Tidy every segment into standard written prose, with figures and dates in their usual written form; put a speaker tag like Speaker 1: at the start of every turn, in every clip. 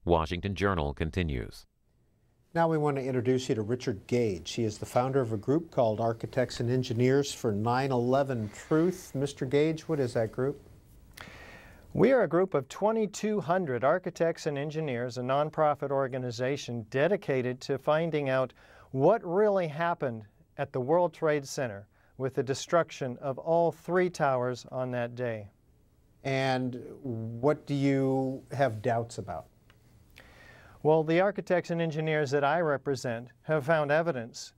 Speaker 1: Washington Journal continues.
Speaker 2: Now we want to introduce you to Richard Gage. He is the founder of a group called Architects and Engineers for 9/11 Truth. Mr. Gage, what is that group?
Speaker 3: We are a group of 2,200 architects and engineers, a nonprofit organization dedicated to finding out what really happened at the World Trade Center with the destruction of all 3 towers on that day.
Speaker 2: And what do you have doubts about?
Speaker 3: Well, the architects and engineers that I represent have found evidence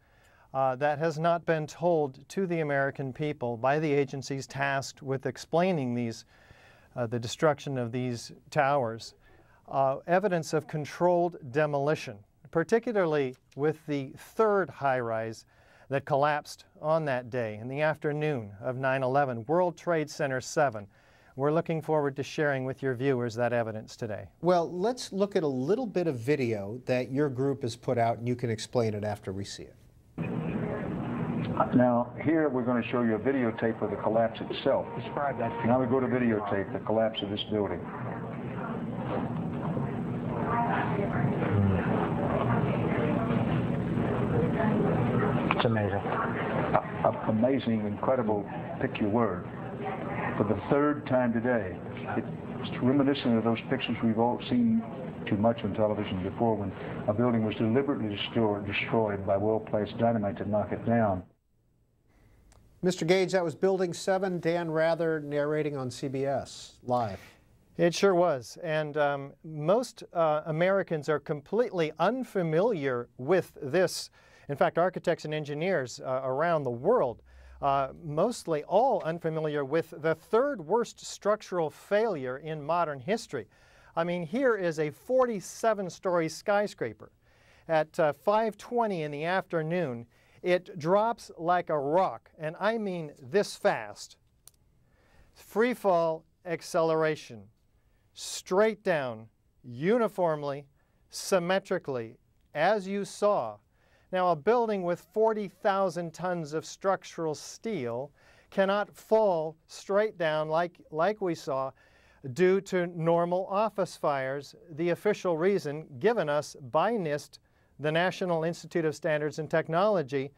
Speaker 3: that has not been told to the American people by the agencies tasked with explaining the destruction of these towers. Evidence of controlled demolition, particularly with the 3rd high-rise that collapsed on that day in the afternoon of 9/11, World Trade Center 7. We're looking forward to sharing with your viewers that evidence today.
Speaker 2: Well, let's look at a little bit of video that your group has put out, and you can explain it after we see it.
Speaker 4: Now, here we're going to show you a videotape of the collapse itself.
Speaker 5: Describe that.
Speaker 4: Now we go to videotape, the collapse of this building.
Speaker 5: It's amazing.
Speaker 4: Amazing, incredible, pick your word. For the 3rd time today, it's reminiscent of those pictures we've all seen too much on television before, when a building was deliberately destroyed by well-placed dynamite to knock it down.
Speaker 2: Mr. Gage, that was Building 7, Dan Rather narrating on CBS Live.
Speaker 3: It sure was, and most Americans are completely unfamiliar with this. In fact, architects and engineers around the world, mostly all unfamiliar with the 3rd worst structural failure in modern history. I mean, here is a 47-story skyscraper. At 5:20 in the afternoon, it drops like a rock, and I mean this fast. Free fall acceleration, straight down, uniformly, symmetrically, as you saw. Now, a building with 40,000 tons of structural steel cannot fall straight down like we saw due to normal office fires, the official reason given us by NIST, the National Institute of Standards and Technology,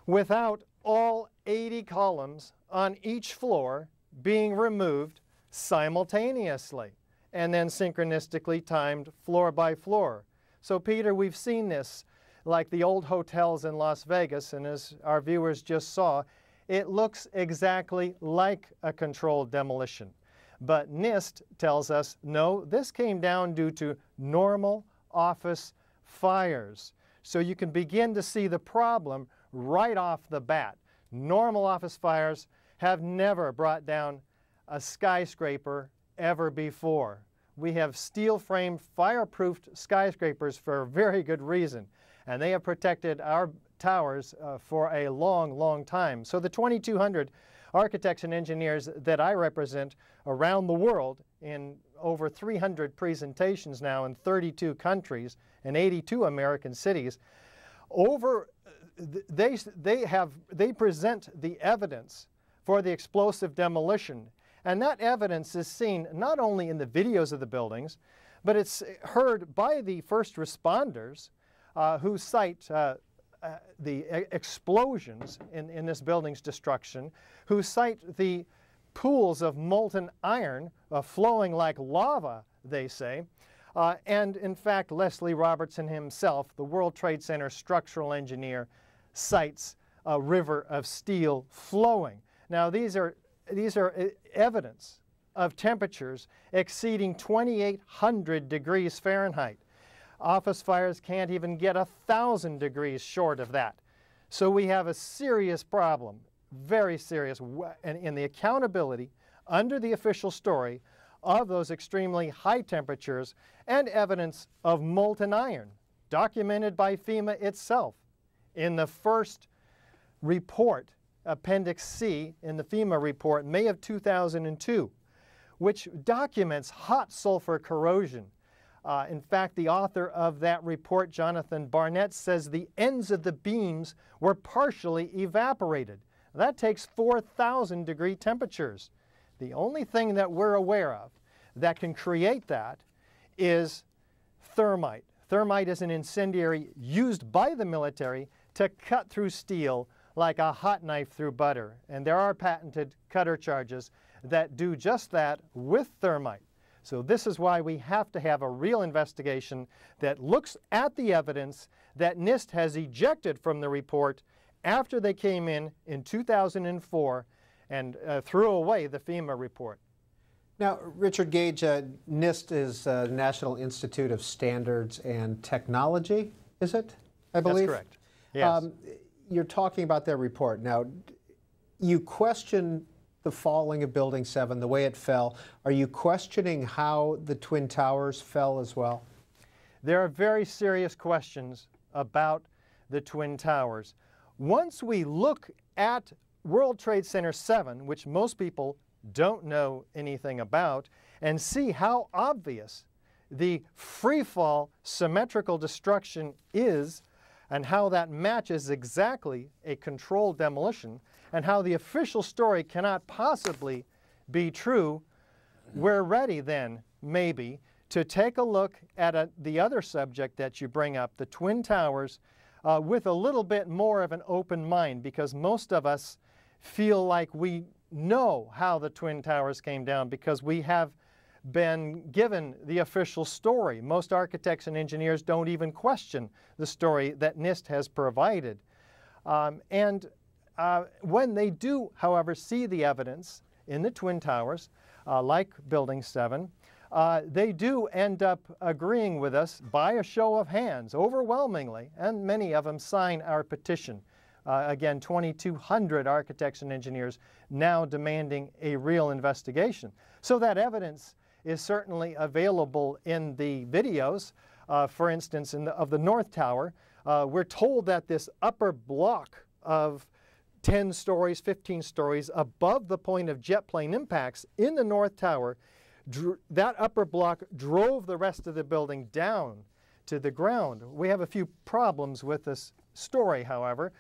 Speaker 3: without all 80 columns on each floor being removed simultaneously and then synchronistically timed floor by floor. So, Peter, we've seen this like the old hotels in Las Vegas, and as our viewers just saw, it looks exactly like a controlled demolition. But NIST tells us, no, this came down due to normal office fires. So you can begin to see the problem right off the bat. Normal office fires have never brought down a skyscraper ever before. We have steel-framed, fireproofed skyscrapers for a very good reason, and they have protected our towers for a long, long time. So the 2,200 architects and engineers that I represent around the world in over 300 presentations now in 32 countries and 82 American cities, they present the evidence for the explosive demolition. And that evidence is seen not only in the videos of the buildings, but it's heard by the first responders who cite the explosions in this building's destruction, who cite the pools of molten iron flowing like lava, they say. And in fact, Leslie Robertson himself, the World Trade Center structural engineer, cites a river of steel flowing. Now, these are evidence of temperatures exceeding 2,800 degrees Fahrenheit. Office fires can't even get 1,000 degrees short of that. So we have a serious problem, very serious, in the accountability under the official story of those extremely high temperatures and evidence of molten iron, documented by FEMA itself in the first report, Appendix C, in the FEMA report, May of 2002, which documents hot sulfur corrosion. In fact, the author of that report, Jonathan Barnett, says the ends of the beams were partially evaporated. That takes 4,000 degree temperatures. The only thing that we're aware of that can create that is thermite. Thermite is an incendiary used by the military to cut through steel like a hot knife through butter. And there are patented cutter charges that do just that with thermite. So this is why we have to have a real investigation that looks at the evidence that NIST has ejected from the report after they came in 2004 and threw away the FEMA report.
Speaker 2: Now, Richard Gage, NIST is National Institute of Standards and Technology, is it? I believe?
Speaker 3: That's correct. Yes.
Speaker 2: You're talking about their report. Now, you question the falling of Building 7, the way it fell. Are you questioning how the Twin Towers fell as well?
Speaker 3: There are very serious questions about the Twin Towers. Once we look at World Trade Center 7, which most people don't know anything about, and see how obvious the freefall symmetrical destruction is, and how that matches exactly a controlled demolition, and how the official story cannot possibly be true, we're ready then, maybe, to take a look at the other subject that you bring up, the Twin Towers, with a little bit more of an open mind, because most of us feel like we know how the Twin Towers came down because we have been given the official story. Most architects and engineers don't even question the story that NIST has provided. When they do, however, see the evidence in the Twin Towers, like Building 7, they do end up agreeing with us by a show of hands, overwhelmingly, and many of them sign our petition. Again, 2,200 architects and engineers now demanding a real investigation. So that evidence is certainly available in the videos. For instance, of the North Tower, we're told that this upper block of 10 stories, 15 stories above the point of jet plane impacts in the North Tower, that upper block drove the rest of the building down to the ground. We have a few problems with this story, however.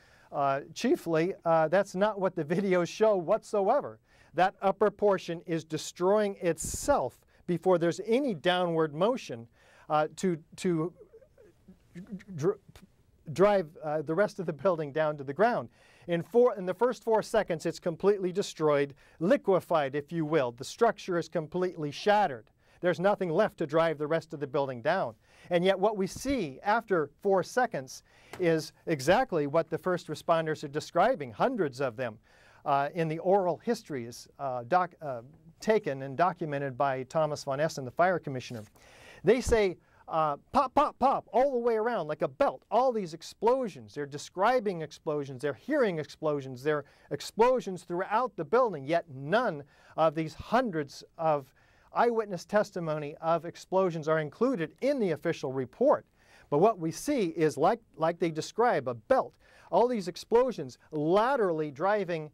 Speaker 3: Chiefly, that's not what the videos show whatsoever. That upper portion is destroying itself before there's any downward motion to drive the rest of the building down to the ground. In the first 4 seconds, it's completely destroyed, liquefied, if you will. The structure is completely shattered. There's nothing left to drive the rest of the building down. And yet what we see after 4 seconds is exactly what the first responders are describing, hundreds of them, in the oral histories taken and documented by Thomas von Essen, the fire commissioner. They say, pop, pop, pop, all the way around like a belt, all these explosions. They're describing explosions, they're hearing explosions, they're explosions throughout the building, yet none of these hundreds of eyewitness testimony of explosions are included in the official report. But what we see is, like they describe, a belt. All these explosions laterally driving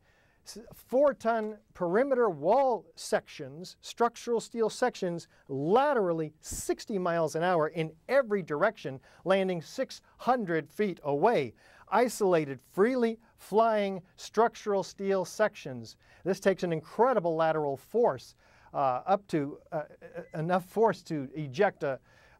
Speaker 3: 4-ton perimeter wall sections, structural steel sections, laterally 60 miles an hour in every direction, landing 600 feet away. Isolated, freely flying structural steel sections. This takes an incredible lateral force, up to enough force to eject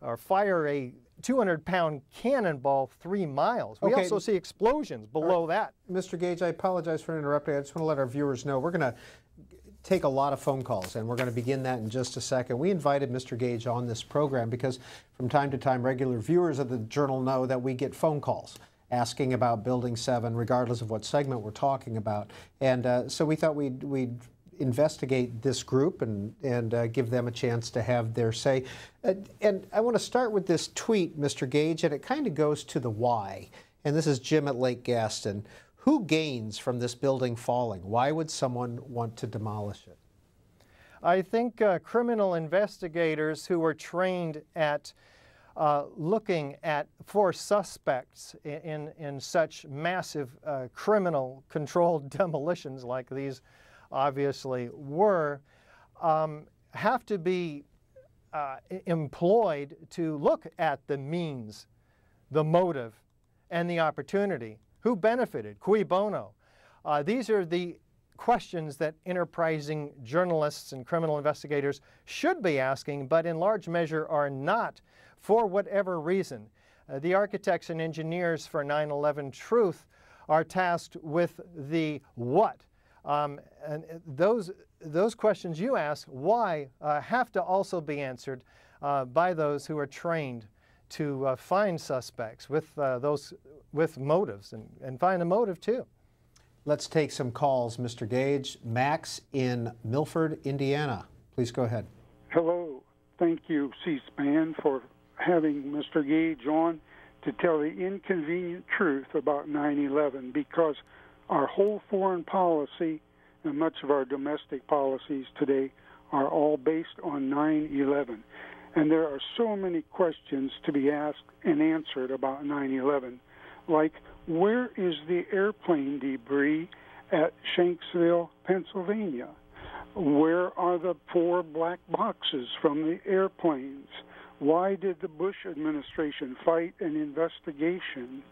Speaker 3: or fire a 200-pound cannonball 3 miles. We also see explosions below that.
Speaker 2: Mr. Gage, I apologize for interrupting. I just want to let our viewers know we're going to take a lot of phone calls, and we're going to begin that in just a second. We invited Mr. Gage on this program because from time to time regular viewers of the Journal know that we get phone calls asking about Building 7, regardless of what segment we're talking about. And so we thought we'd investigate this group and give them a chance to have their say. And I want to start with this tweet, Mr. Gage, and it kind of goes to the why. And this is Jim at Lake Gaston. Who gains from this building falling? Why would someone want to demolish it?
Speaker 3: I think criminal investigators who are trained at looking for suspects in such massive criminal controlled demolitions like these obviously were, have to be employed to look at the means, the motive, and the opportunity. Who benefited? Cui bono? These are the questions that enterprising journalists and criminal investigators should be asking, but in large measure are not for whatever reason. The architects and engineers for 9/11 truth are tasked with the what. And those questions you ask, why, have to also be answered by those who are trained to find suspects with motives and find the motive too.
Speaker 2: Let's take some calls, Mr. Gage. Max in Milford, Indiana. Please go ahead.
Speaker 6: Hello. Thank you, C-SPAN, for having Mr. Gage on to tell the inconvenient truth about 9/11, because our whole foreign policy and much of our domestic policies today are all based on 9/11. And there are so many questions to be asked and answered about 9/11, like where is the airplane debris at Shanksville, Pennsylvania? Where are the 4 black boxes from the airplanes? Why did the Bush administration fight an investigation?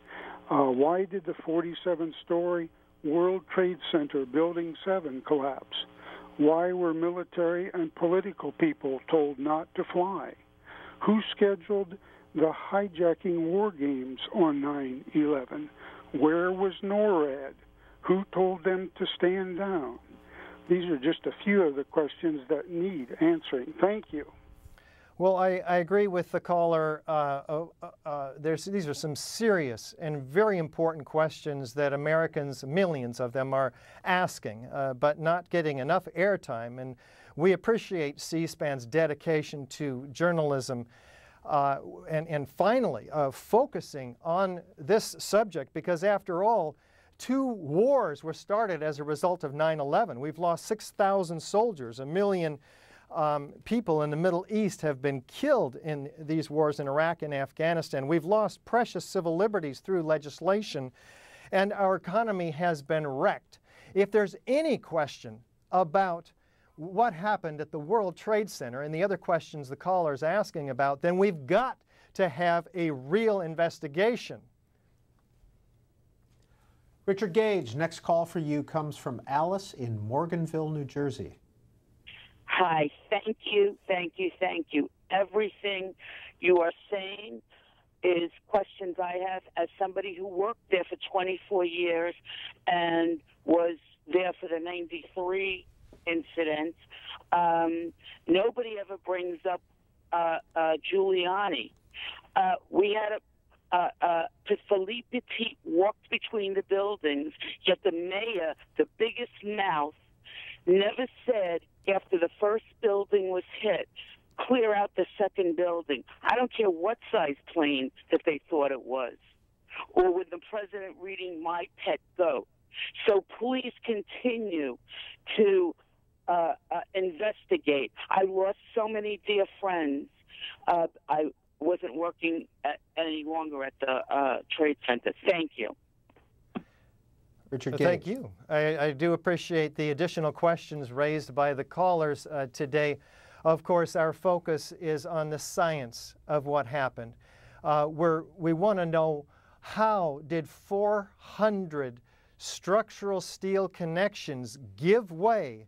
Speaker 6: Why did the 47-story World Trade Center Building 7 collapse? Why were military and political people told not to fly? Who scheduled the hijacking war games on 9/11? Where was NORAD? Who told them to stand down? These are just a few of the questions that need answering. Thank you.
Speaker 3: Well, I agree with the caller. These are some serious and very important questions that Americans, millions of them, are asking, but not getting enough airtime. And we appreciate C-SPAN's dedication to journalism and finally focusing on this subject, because after all, 2 wars were started as a result of 9/11. We've lost 6,000 soldiers, 1 million people in the Middle East have been killed in these wars in Iraq and Afghanistan. We've lost precious civil liberties through legislation, and our economy has been wrecked. If there's any question about what happened at the World Trade Center and the other questions the caller's asking about, then we've got to have a real investigation.
Speaker 2: Richard Gage, next call for you comes from Alice in Morganville, New Jersey.
Speaker 7: Hi, thank you, thank you, thank you. Everything you are saying is questions I have as somebody who worked there for 24 years and was there for the 93 incident. Nobody ever brings up Giuliani. We had Philippe Petit walked between the buildings, yet the mayor, the biggest mouth, never said after the first building was hit, clear out the second building. I don't care what size plane that they thought it was, or with the president reading My Pet Goat. So please continue to investigate. I lost so many dear friends. I wasn't working any longer at the Trade Center. Thank you.
Speaker 2: Richard Gage.
Speaker 3: Thank you. I do appreciate the additional questions raised by the callers today. Of course, our focus is on the science of what happened. We want to know, how did 400 structural steel connections give way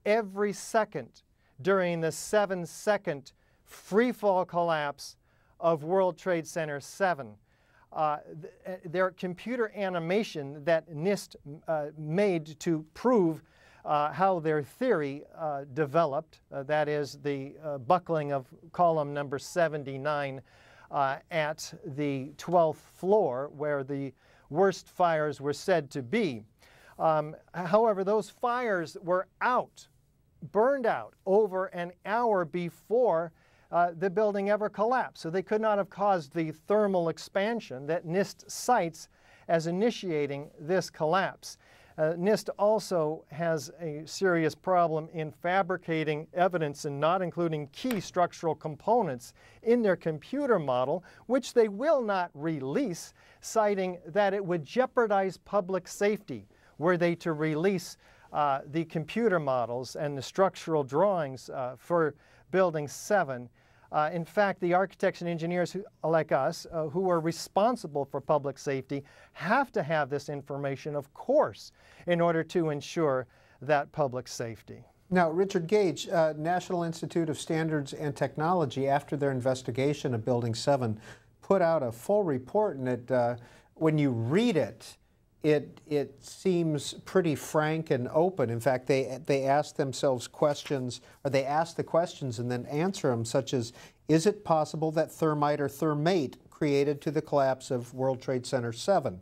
Speaker 3: every second during the 7-second freefall collapse of World Trade Center 7? Their computer animation that NIST made to prove how their theory developed, that is the buckling of column number 79 at the 12th floor where the worst fires were said to be. However, those fires were burned out over an hour before the building ever collapsed. So they could not have caused the thermal expansion that NIST cites as initiating this collapse. NIST also has a serious problem in fabricating evidence and not including key structural components in their computer model, which they will not release, citing that it would jeopardize public safety were they to release the computer models and the structural drawings for Building 7. In fact, the architects and engineers like us who are responsible for public safety have to have this information, of course, in order to ensure that public safety.
Speaker 2: Now, Richard Gage, National Institute of Standards and Technology, after their investigation of Building 7, put out a full report, and when you read it, it seems pretty frank and open. In fact, they ask themselves questions, or they ask the questions and then answer them, such as, is it possible that thermite or thermate created to the collapse of World Trade Center 7?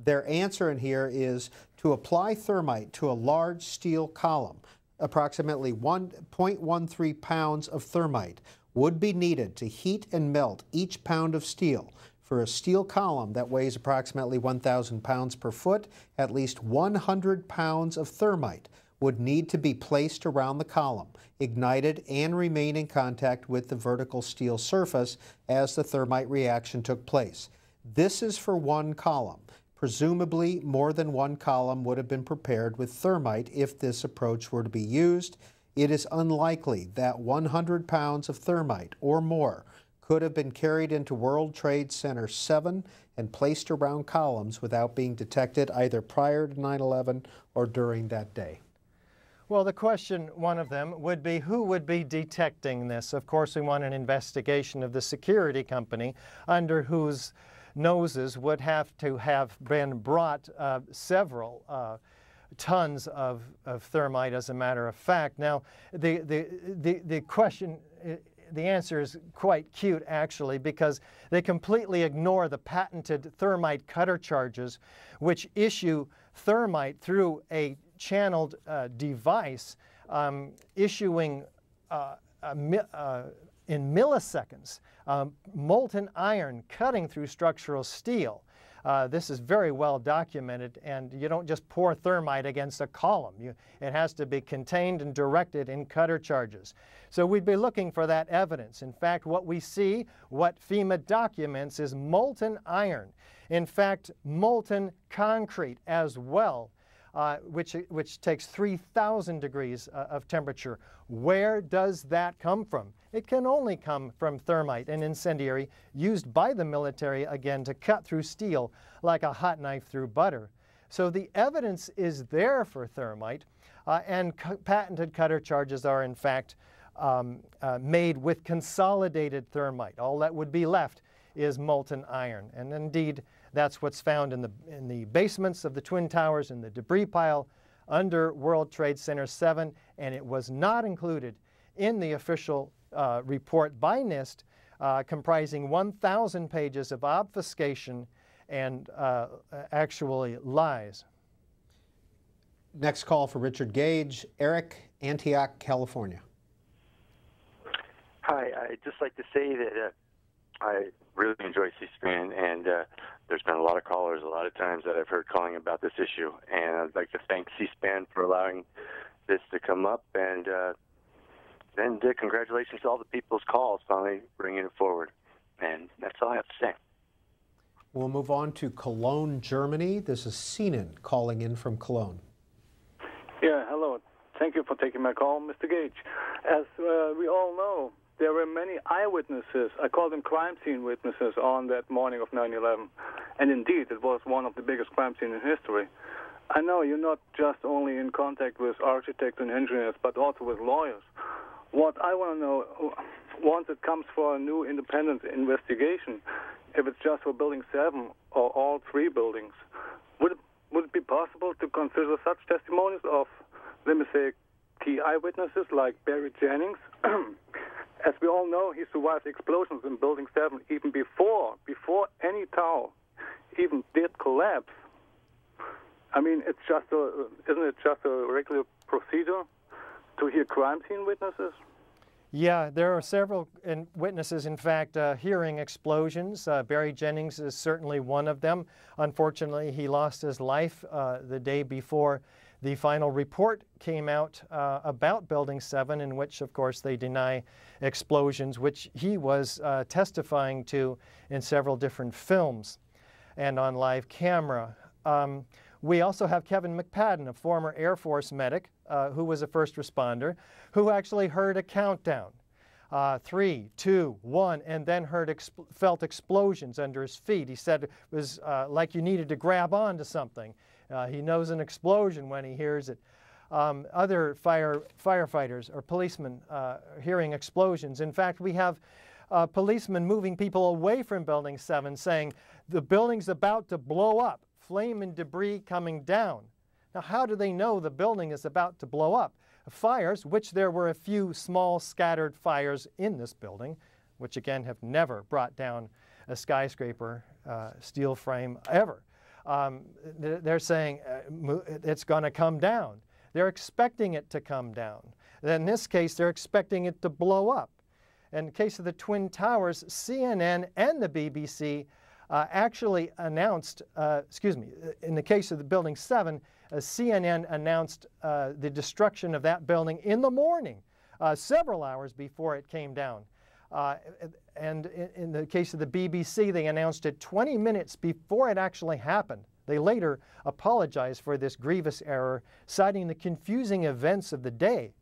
Speaker 2: Their answer in here is to apply thermite to a large steel column. Approximately 1.13 pounds of thermite would be needed to heat and melt each pound of steel. For a steel column that weighs approximately 1,000 pounds per foot, at least 100 pounds of thermite would need to be placed around the column, ignited, and remain in contact with the vertical steel surface as the thermite reaction took place. This is for one column. Presumably, more than one column would have been prepared with thermite if this approach were to be used. It is unlikely that 100 pounds of thermite or more could have been carried into World Trade Center 7 and placed around columns without being detected either prior to 9/11 or during that day.
Speaker 3: Well, the question, one of them, would be who would be detecting this? Of course, we want an investigation of the security company under whose noses would have to have been brought several tons of thermite, as a matter of fact. Now, the question, the answer is quite cute, actually, because they completely ignore the patented thermite cutter charges, which issue thermite through a channeled device, issuing in milliseconds molten iron cutting through structural steel. This is very well documented, and you don't just pour thermite against a column. It has to be contained and directed in cutter charges. So we'd be looking for that evidence. In fact, what we see, what FEMA documents, is molten iron. In fact, molten concrete as well, which takes 3,000 degrees of temperature. Where does that come from? It can only come from thermite, an incendiary used by the military, again, to cut through steel like a hot knife through butter. So the evidence is there for thermite, and patented cutter charges are, in fact, made with consolidated thermite. All that would be left is molten iron. And indeed, that's what's found in the basements of the Twin Towers, in the debris pile under World Trade Center 7, and it was not included in the official report by NIST, comprising 1,000 pages of obfuscation and actually lies.
Speaker 2: Next call for Richard Gage. Eric, Antioch, California.
Speaker 8: Hi, I'd just like to say that I really enjoy C-SPAN, and there's been a lot of callers a lot of times that I've heard calling about this issue, and I'd like to thank C-SPAN for allowing this to come up, and congratulations to all the people's calls finally bringing it forward. And that's all I have to say.
Speaker 2: We'll move on to Cologne, Germany. This is Sinan calling in from Cologne.
Speaker 9: Yeah, hello. Thank you for taking my call, Mr. Gage. As we all know, there were many eyewitnesses, I call them crime scene witnesses, on that morning of 9/11. And indeed, it was one of the biggest crime scenes in history. I know you're not just only in contact with architects and engineers, but also with lawyers. What I want to know, once it comes for a new independent investigation, if it's just for Building 7 or all three buildings, would it be possible to consider such testimonies of, let me say, key eyewitnesses like Barry Jennings? As we all know, he survived explosions in Building 7 even before any tower even did collapse. I mean, isn't it just a regular procedure to hear crime scene witnesses?
Speaker 3: Yeah, there are several witnesses, in fact, hearing explosions. Barry Jennings is certainly one of them. Unfortunately, he lost his life the day before the final report came out about Building 7, in which, of course, they deny explosions, which he was testifying to in several different films and on live camera. We also have Kevin McPadden, a former Air Force medic who was a first responder, who actually heard a countdown. 3, 2, 1, and then felt explosions under his feet. He said it was like you needed to grab onto something. He knows an explosion when he hears it. other firefighters or policemen hearing explosions. In fact, we have policemen moving people away from Building 7 saying, the building's about to blow up, flame and debris coming down. Now, how do they know the building is about to blow up? Fires, which there were a few small scattered fires in this building, which again have never brought down a skyscraper, steel frame ever. They're saying it's going to come down. They're expecting it to come down. In this case, they're expecting it to blow up. In the case of the Twin Towers, CNN and the BBC actually announced, in the case of the Building 7, CNN announced the destruction of that building in the morning, several hours before it came down. And in the case of the BBC, they announced it 20 minutes before it actually happened. They later apologized for this grievous error, citing the confusing events of the day.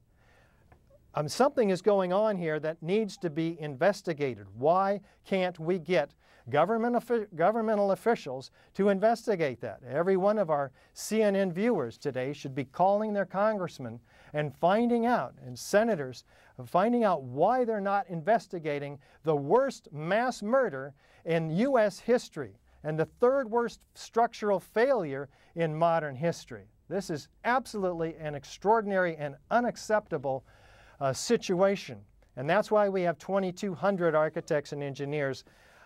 Speaker 3: Something is going on here that needs to be investigated. Why can't we get governmental officials to investigate that? Every one of our CNN viewers today should be calling their congressmen and finding out, and senators, finding out why they're not investigating the worst mass murder in U.S. history and the third worst structural failure in modern history. This is absolutely an extraordinary and unacceptable situation. And that's why we have 2,200 architects and engineers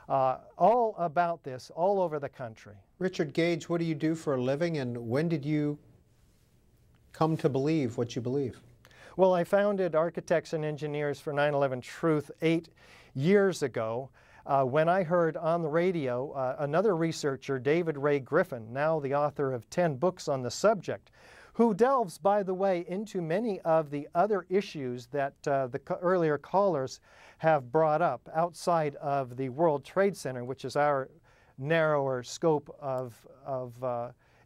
Speaker 3: all about this, all over the country.
Speaker 2: Richard Gage, what do you do for a living, and when did you come to believe what you believe?
Speaker 3: Well, I founded Architects and Engineers for 9/11 Truth 8 years ago when I heard on the radio another researcher, David Ray Griffin, now the author of 10 books on the subject, who delves, by the way, into many of the other issues that the earlier callers have brought up outside of the World Trade Center, which is our narrower scope of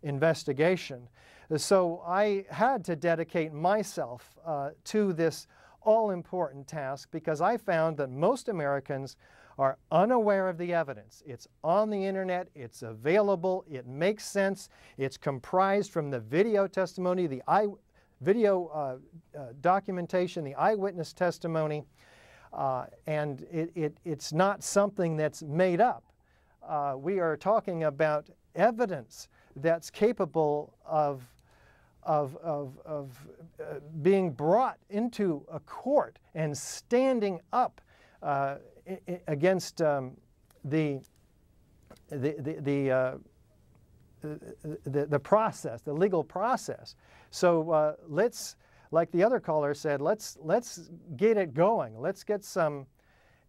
Speaker 3: investigation. So I had to dedicate myself to this all-important task because I found that most Americans are unaware of the evidence. It's on the internet, it's available, it makes sense, it's comprised from the video testimony, the video documentation, the eyewitness testimony, and it's not something that's made up. We are talking about evidence that's capable of being brought into a court and standing up against the process, the legal process. So let's, like the other caller said, let's get it going. Let's get some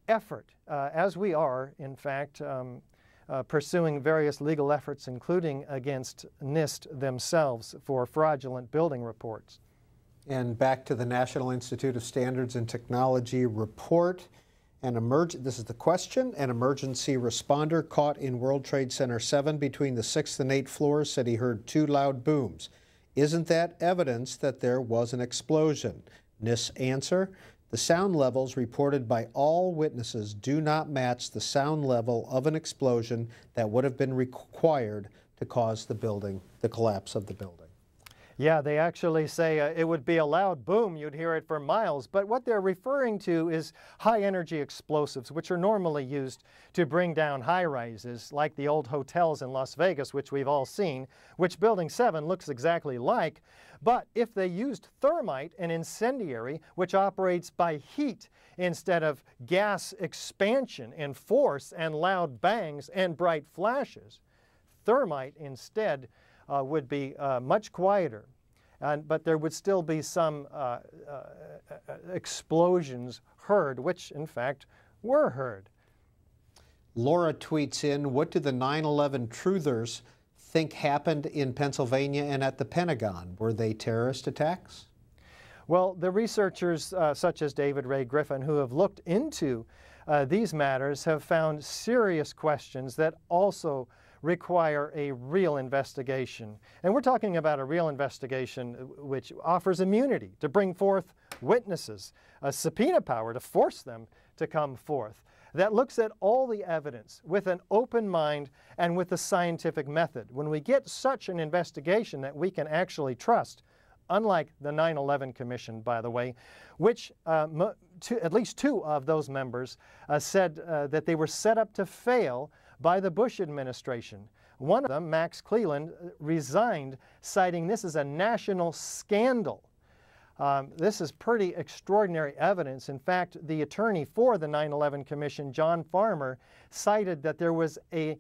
Speaker 3: effort, as we are, in fact, pursuing various legal efforts, including against NIST themselves for fraudulent building reports.
Speaker 2: And back to the National Institute of Standards and Technology report. This is the question. An emergency responder caught in World Trade Center 7 between the 6th and 8th floors said he heard 2 loud booms. Isn't that evidence that there was an explosion? NIST's answer: the sound levels reported by all witnesses do not match the sound level of an explosion that would have been required to cause the collapse of the building.
Speaker 3: Yeah, they actually say it would be a loud boom, you'd hear it for miles, but what they're referring to is high-energy explosives, which are normally used to bring down high-rises, like the old hotels in Las Vegas, which we've all seen, which Building 7 looks exactly like. But if they used thermite, an incendiary, which operates by heat instead of gas expansion and force and loud bangs and bright flashes, thermite instead would be much quieter, but there would still be some explosions heard, which in fact were heard.
Speaker 2: Laura tweets in, what do the 9/11 truthers think happened in Pennsylvania and at the Pentagon? Were they terrorist attacks?
Speaker 3: Well, the researchers such as David Ray Griffin, who have looked into these matters, have found serious questions that also require a real investigation. And we're talking about a real investigation which offers immunity to bring forth witnesses, a subpoena power to force them to come forth, that looks at all the evidence with an open mind and with a scientific method. When we get such an investigation that we can actually trust, unlike the 9/11 Commission, by the way, which at least 2 of those members said that they were set up to fail by the Bush administration. One of them, Max Cleland, resigned, citing this as a national scandal. This is pretty extraordinary evidence. In fact, the attorney for the 9/11 Commission, John Farmer, cited that there was a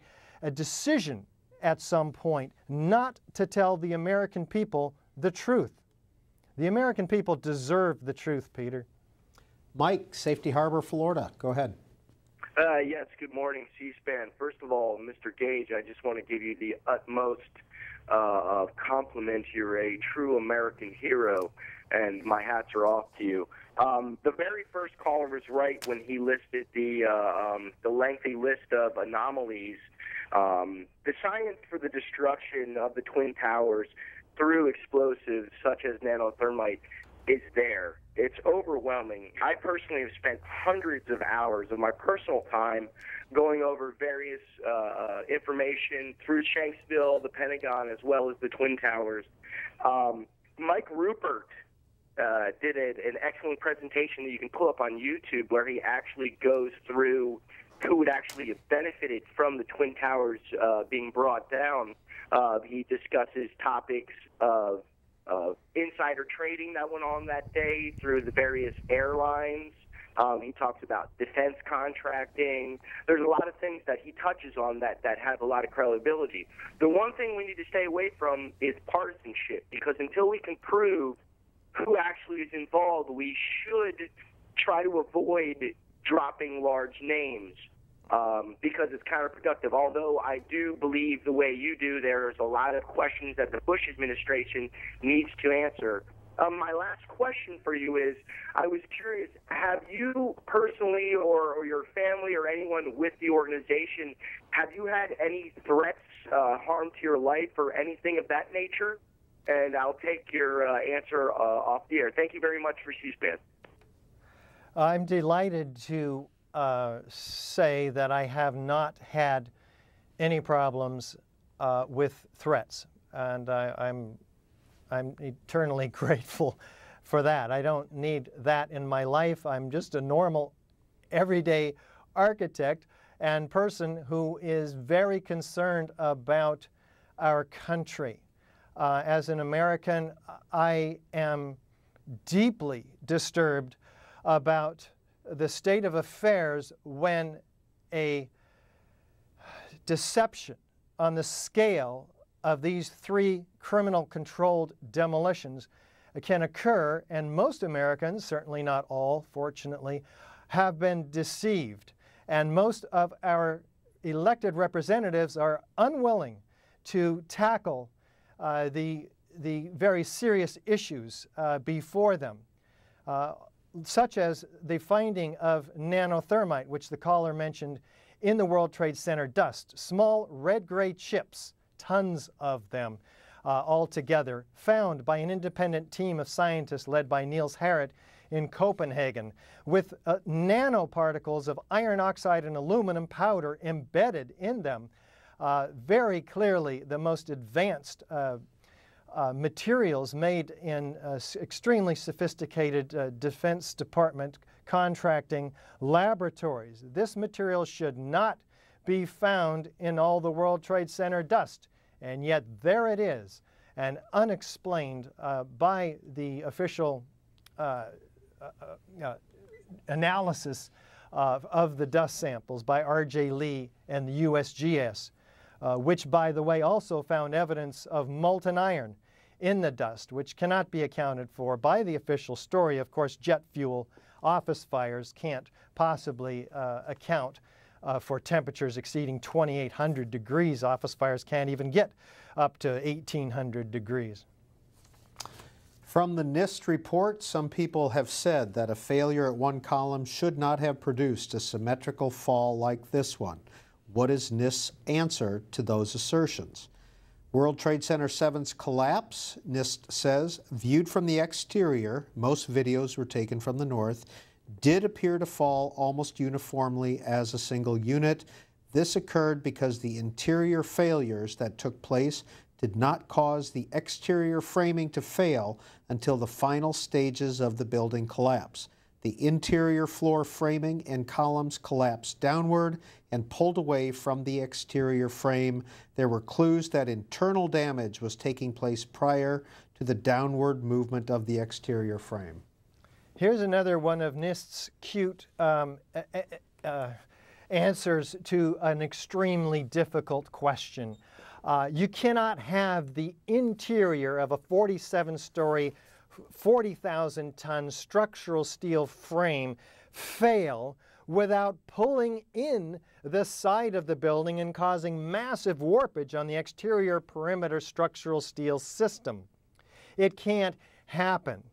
Speaker 3: decision at some point not to tell the American people the truth. The American people deserve the truth, Peter.
Speaker 2: Mike, Safety Harbor, Florida. Go ahead.
Speaker 10: Yes, good morning, C-SPAN. First of all, Mr. Gage, I just want to give you the utmost compliment. You're a true American hero, and my hats are off to you. The very first caller was right when he listed the lengthy list of anomalies. The science for the destruction of the Twin Towers through explosives such as nanothermite is there. It's overwhelming. I personally have spent hundreds of hours of my personal time going over various information through Shanksville, the Pentagon, as well as the Twin Towers. Mike Rupert did an excellent presentation that you can pull up on YouTube where he actually goes through who would actually have benefited from the Twin Towers being brought down. He discusses topics of insider trading that went on that day through the various airlines. He talks about defense contracting. There's a lot of things that he touches on that have a lot of credibility. The one thing we need to stay away from is partisanship, because until we can prove who actually is involved, we should try to avoid dropping large names. Because it's counterproductive. Although I do believe the way you do, there's a lot of questions that the Bush administration needs to answer. My last question for you is, I was curious, have you personally or your family or anyone with the organization, have you had any threats, harm to your life or anything of that nature? And I'll take your answer off the air. Thank you very much for C-SPAN.
Speaker 3: I'm delighted to say that I have not had any problems with threats, and I'm eternally grateful for that. I don't need that in my life. I'm just a normal, everyday architect and person who is very concerned about our country. As an American, I am deeply disturbed about the state of affairs when a deception on the scale of these 3 criminal-controlled demolitions can occur, and most Americans, certainly not all, fortunately, have been deceived. And most of our elected representatives are unwilling to tackle the very serious issues before them. Such as the finding of nanothermite, which the caller mentioned, in the World Trade Center dust. Small red-gray chips, tons of them altogether, found by an independent team of scientists led by Niels Harrit in Copenhagen, with nanoparticles of iron oxide and aluminum powder embedded in them. Very clearly the most advanced materials made in extremely sophisticated Defense Department contracting laboratories. This material should not be found in all the World Trade Center dust, and yet there it is, and unexplained by the official analysis of the dust samples by R.J. Lee and the USGS, which, by the way, also found evidence of molten iron in the dust, which cannot be accounted for by the official story. Of course, jet fuel office fires can't possibly account for temperatures exceeding 2,800 degrees. Office fires can't even get up to 1,800 degrees.
Speaker 2: From the NIST report, some people have said that a failure at one column should not have produced a symmetrical fall like this one. What is NIST's answer to those assertions? World Trade Center 7's collapse, NIST says, viewed from the exterior, most videos were taken from the north, did appear to fall almost uniformly as a single unit. This occurred because the interior failures that took place did not cause the exterior framing to fail until the final stages of the building collapse. The interior floor framing and columns collapsed downward and pulled away from the exterior frame. There were clues that internal damage was taking place prior to the downward movement of the exterior frame.
Speaker 3: Here's another one of NIST's cute answers to an extremely difficult question. You cannot have the interior of a 47-story, 40,000-ton structural steel frame fail without pulling in the side of the building and causing massive warpage on the exterior perimeter structural steel system. It can't happen.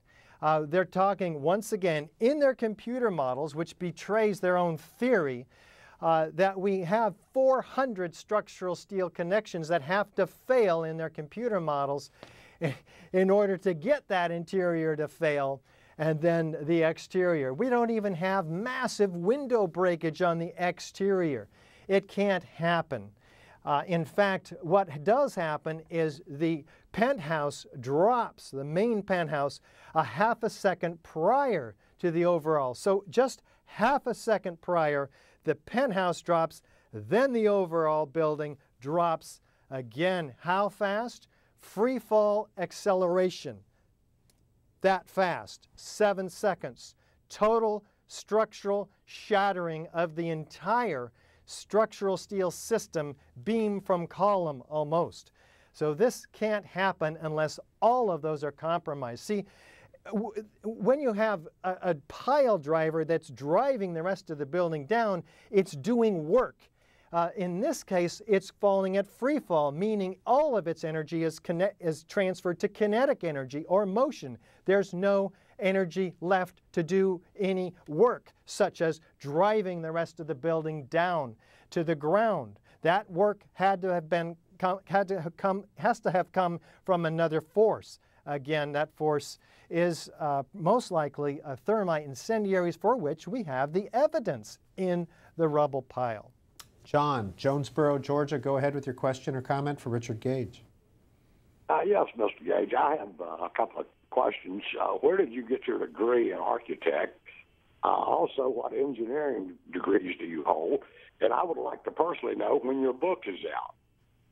Speaker 3: They're talking, once again, in their computer models, which betrays their own theory, that we have 400 structural steel connections that have to fail in their computer models in order to get that interior to fail, and then the exterior. We don't even have massive window breakage on the exterior. It can't happen. In fact, what does happen is the penthouse drops, the main penthouse, a half a second prior to the overall. So just half a second prior, the penthouse drops, then the overall building drops again. How fast? Free fall acceleration. That fast, 7 seconds. Total structural shattering of the entire structural steel system, beam from column almost. So this can't happen unless all of those are compromised. See, when you have a pile driver that's driving the rest of the building down, it's doing work. In this case, it's falling at free fall, meaning all of its energy is transferred to kinetic energy or motion. There's no energy left to do any work, such as driving the rest of the building down to the ground. That work has to have come from another force. Again, that force is most likely thermite incendiaries, for which we have the evidence in the rubble pile.
Speaker 2: John, Jonesboro, Georgia, go ahead with your question or comment for Richard Gage.
Speaker 11: Yes, Mr. Gage, I have a couple of questions. Where did you get your degree in architect? Also, what engineering degrees do you hold? And I would like to personally know when your book is out.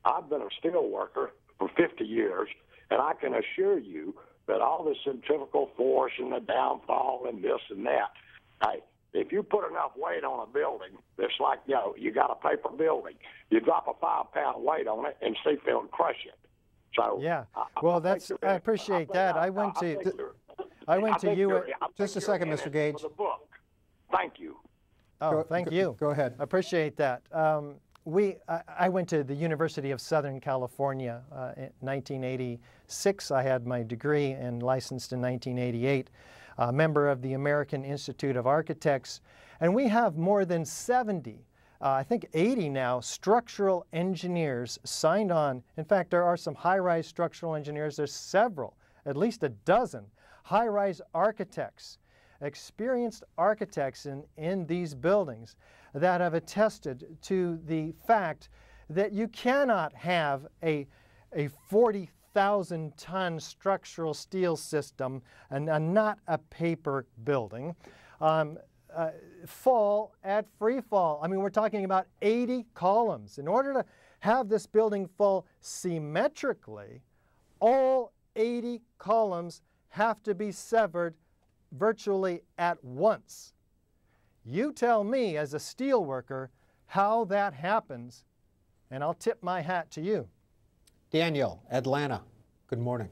Speaker 11: I've been a steel worker for 50 years, and I can assure you that all this centrifugal force and the downfall and this and that, hey, if you put enough weight on a building, it's like, you got a paper building. You drop a 5-pound weight on it and see if it'll crush it. So
Speaker 3: yeah, well, I appreciate that. I went to you.
Speaker 2: Just a second, Mr. Gage.
Speaker 11: For the book. Thank you.
Speaker 3: Oh, thank you.
Speaker 2: Go ahead.
Speaker 3: I appreciate that. I went to the University of Southern California in 1986. I had my degree and licensed in 1988. A member of the American Institute of Architects, and we have more than 70, I think 80 now, structural engineers signed on. In fact, there are some high-rise structural engineers. There's several, at least a dozen, high-rise architects, experienced architects in these buildings that have attested to the fact that you cannot have a 40,000-ton structural steel system and not a paper building fall at free fall. I mean, we're talking about 80 columns. In order to have this building fall symmetrically, all 80 columns have to be severed virtually at once. You tell me as a steel worker how that happens, and I'll tip my hat to you.
Speaker 2: Daniel, Atlanta, good morning.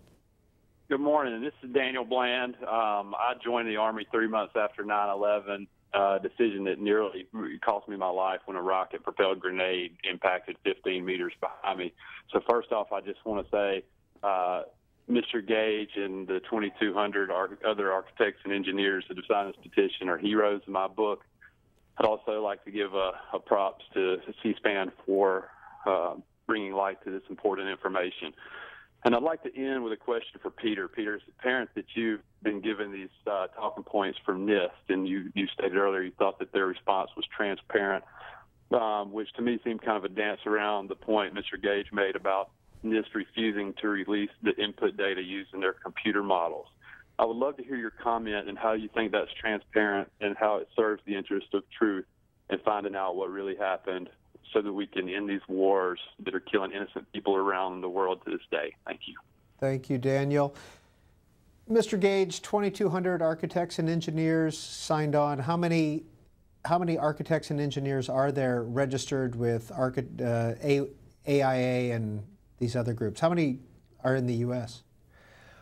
Speaker 12: Good morning. This is Daniel Bland. I joined the Army 3 months after 9/11, a decision that nearly cost me my life when a rocket-propelled grenade impacted 15 meters behind me. So first off, I just want to say Mr. Gage and the 2,200 other architects and engineers that have signed this petition are heroes in my book. I'd also like to give a props to C-SPAN for bringing light to this important information. And I'd like to end with a question for Peter. Peter, it's apparent that you've been given these talking points from NIST, and you stated earlier you thought that their response was transparent, which to me seemed kind of a dance around the point Mr. Gage made about NIST refusing to release the input data used in their computer models. I would love to hear your comment and how you think that's transparent and how it serves the interest of truth and finding out what really happened so that we can end these wars that are killing innocent people around the world to this day. Thank you.
Speaker 2: Thank you, Daniel. Mr. Gage, 2,200 architects and engineers signed on. How many architects and engineers are there registered with AIA and these other groups? How many are in the U.S.?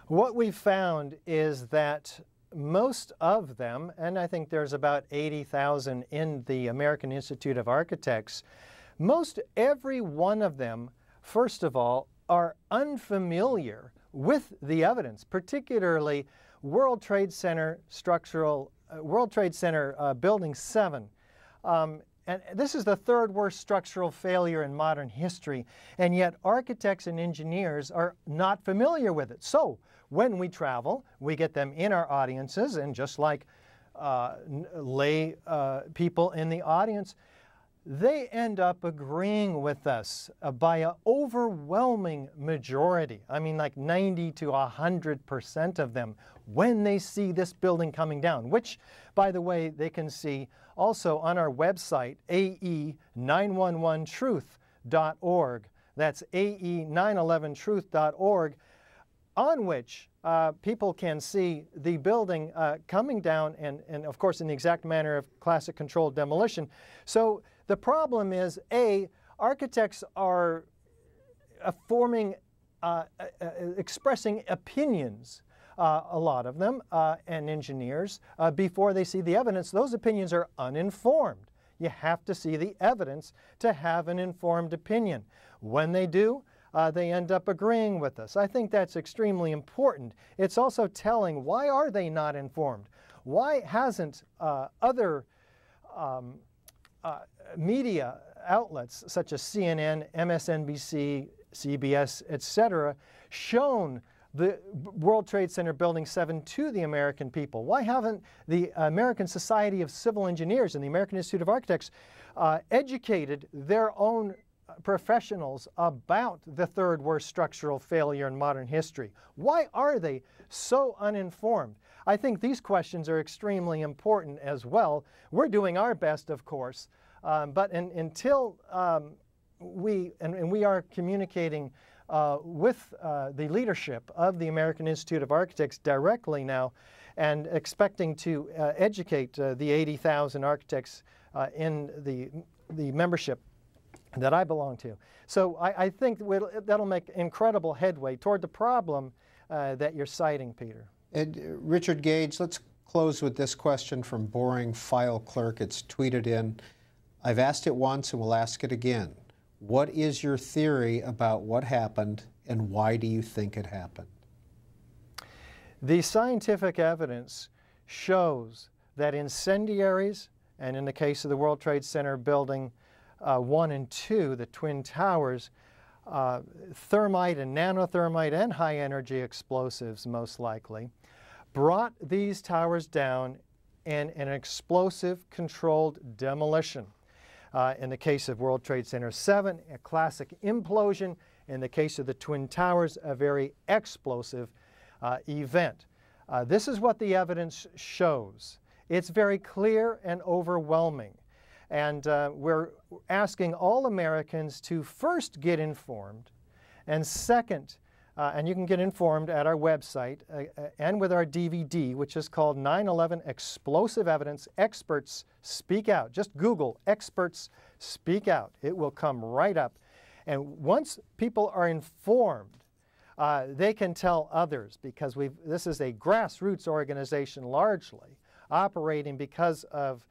Speaker 3: What we've found is that most of them, and I think there's about 80,000 in the American Institute of Architects, most every one of them, first of all, are unfamiliar with the evidence, particularly World Trade Center Building 7. And this is the third worst structural failure in modern history, and yet architects and engineers are not familiar with it. So when we travel, we get them in our audiences, and just like lay people in the audience, they end up agreeing with us by an overwhelming majority. I mean, like 90 to 100% of them when they see this building coming down, which, by the way, they can see also on our website, ae911truth.org. That's ae911truth.org, on which people can see the building coming down and, of course, in the exact manner of classic controlled demolition. So the problem is, A, architects are expressing opinions, a lot of them, and engineers, before they see the evidence. Those opinions are uninformed. You have to see the evidence to have an informed opinion. When they do, they end up agreeing with us. I think that's extremely important. It's also telling, why are they not informed? Why hasn't other media outlets such as CNN, MSNBC, CBS, etc., shown the World Trade Center Building 7 to the American people? Why haven't the American Society of Civil Engineers and the American Institute of Architects educated their own professionals about the third worst structural failure in modern history? Why are they so uninformed? I think these questions are extremely important as well. We're doing our best, of course, but until we are communicating with the leadership of the American Institute of Architects directly now, and expecting to educate the 80,000 architects in the membership that I belong to. So I think that'll make incredible headway toward the problem that you're citing, Peter.
Speaker 2: And Richard Gage, let's close with this question from Boring File Clerk. It's tweeted in. I've asked it once and will ask it again. What is your theory about what happened, and why do you think it happened?
Speaker 3: The scientific evidence shows that incendiaries, and in the case of the World Trade Center Building 1 and 2, the Twin Towers, thermite and nanothermite and high-energy explosives, most likely, brought these towers down in an explosive controlled demolition. In the case of World Trade Center 7, a classic implosion. In the case of the Twin Towers, a very explosive event. This is what the evidence shows. It's very clear and overwhelming. And we're asking all Americans to first get informed, and second, and you can get informed at our website and with our DVD, which is called 9/11 Explosive Evidence, Experts Speak Out. Just Google Experts Speak Out. It will come right up. And once people are informed, they can tell others, because this is a grassroots organization largely, operating because of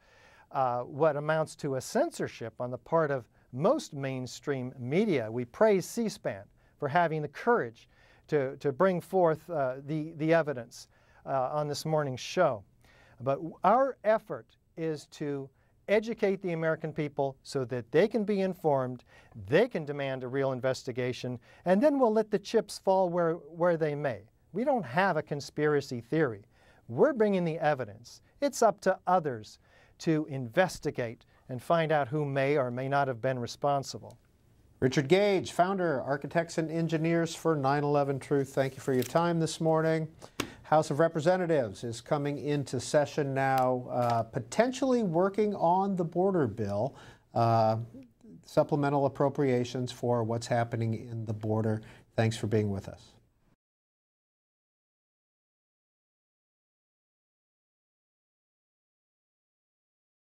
Speaker 3: what amounts to a censorship on the part of most mainstream media. We praise C-SPAN for having the courage to bring forth the evidence on this morning's show. But our effort is to educate the American people so that they can be informed, they can demand a real investigation, and then we'll let the chips fall where they may. We don't have a conspiracy theory. We're bringing the evidence. It's up to others to investigate and find out who may or may not have been responsible.
Speaker 2: Richard Gage, founder, Architects and Engineers for 9/11 Truth. Thank you for your time this morning. House of Representatives is coming into session now, potentially working on the border bill, supplemental appropriations for what's happening in the border. Thanks for being with us.